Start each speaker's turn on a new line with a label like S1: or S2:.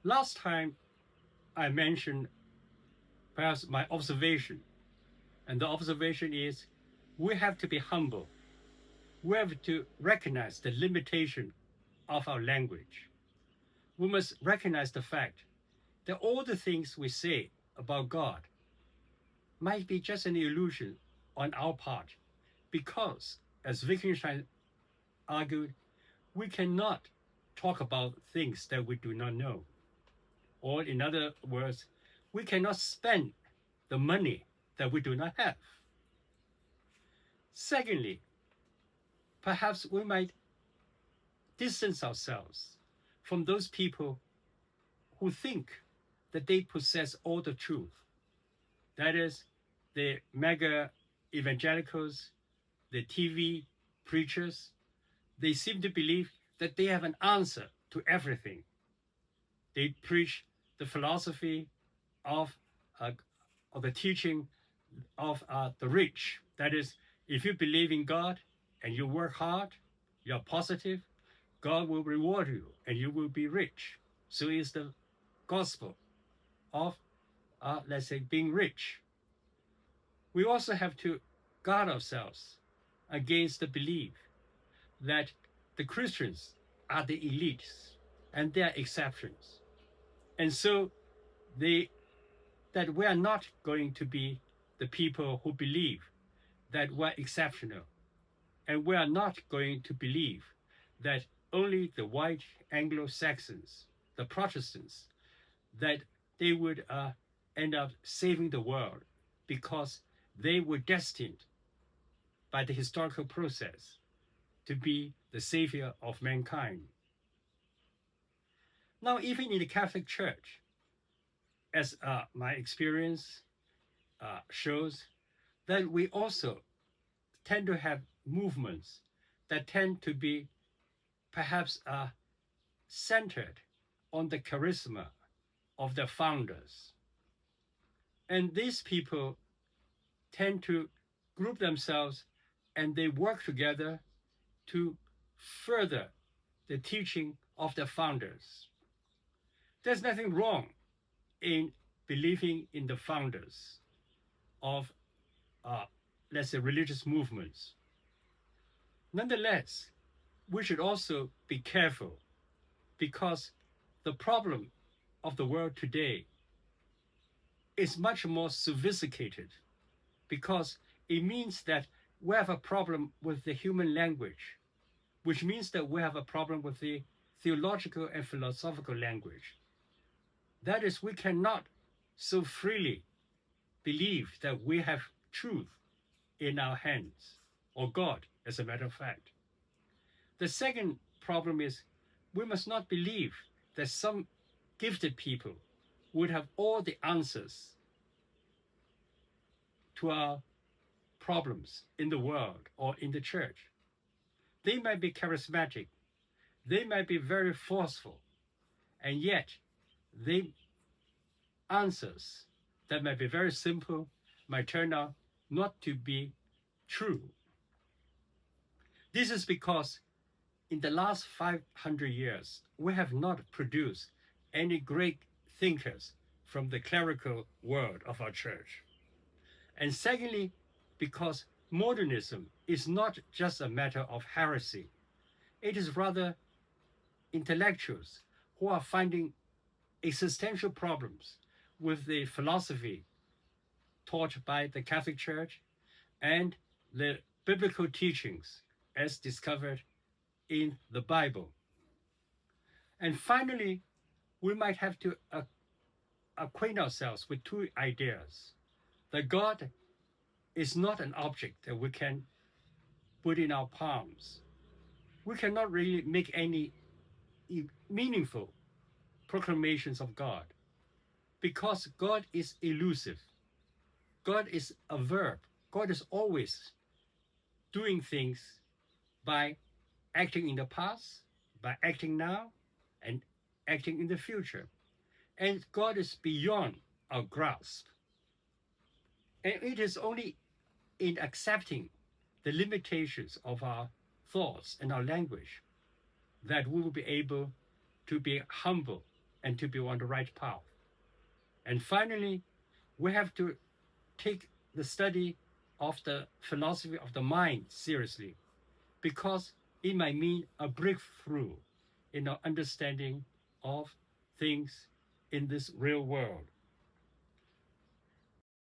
S1: Last time I mentioned perhaps my observation, and the observation is we have to be humble. We have to recognize the limitation of our language. We must recognize the fact that all the things we say about God might be just an illusion on our part, because, as Wittgenstein argued, we cannot talk about things that we do not know. Or in other words, we cannot spend the money that we do not have. Secondly, perhaps we might distance ourselves from those people who think that they possess all the truth. That is, the mega evangelicals, the TV preachers. They seem to believe that they have an answer to everything. They preach the philosophy of the teaching of the rich. That is, if you believe in God and you work hard, you're positive, God will reward you and you will be rich. So is the gospel of, let's say, being rich. We also have to guard ourselves against the belief that the Christians are the elites and they are exceptions. And so that we are not going to be the people who believe that we're exceptional. And we are not going to believe that only the white Anglo-Saxons, the Protestants, that they would end up saving the world because they were destined by the historical process to be the savior of mankind. Now, even in the Catholic Church, as my experience shows, that we also tend to have movements that tend to be perhaps centered on the charisma of the founders. And these people tend to group themselves and they work together to further the teaching of the founders. There's nothing wrong in believing in the founders of, let's say, religious movements. Nonetheless, we should also be careful, because the problem of the world today is much more sophisticated, because it means that we have a problem with the human language, which means that we have a problem with the theological and philosophical language. That is, we cannot so freely believe that we have truth in our hands, or God, as a matter of fact. The second problem is we must not believe that some gifted people would have all the answers to our problems in the world or in the church. They might be charismatic, they might be very forceful, and yet they answers that might be very simple might turn out not to be true. This is because in the last 500 years, we have not produced any great thinkers from the clerical world of our church. And secondly, because modernism is not just a matter of heresy. It is rather intellectuals who are finding existential problems with the philosophy taught by the Catholic Church and the biblical teachings as discovered in the Bible. And finally, we might have to acquaint ourselves with two ideas: that God is not an object that we can put in our palms. We cannot really make any meaningful proclamations of God, because God is elusive. God is a verb. God is always doing things by acting in the past, by acting now, and acting in the future. And God is beyond our grasp. And it is only in accepting the limitations of our thoughts and our language that we will be able to be humble and to be on the right path. And finally, we have to take the study of the philosophy of the mind seriously, because it might mean a breakthrough in our understanding of things in this real world.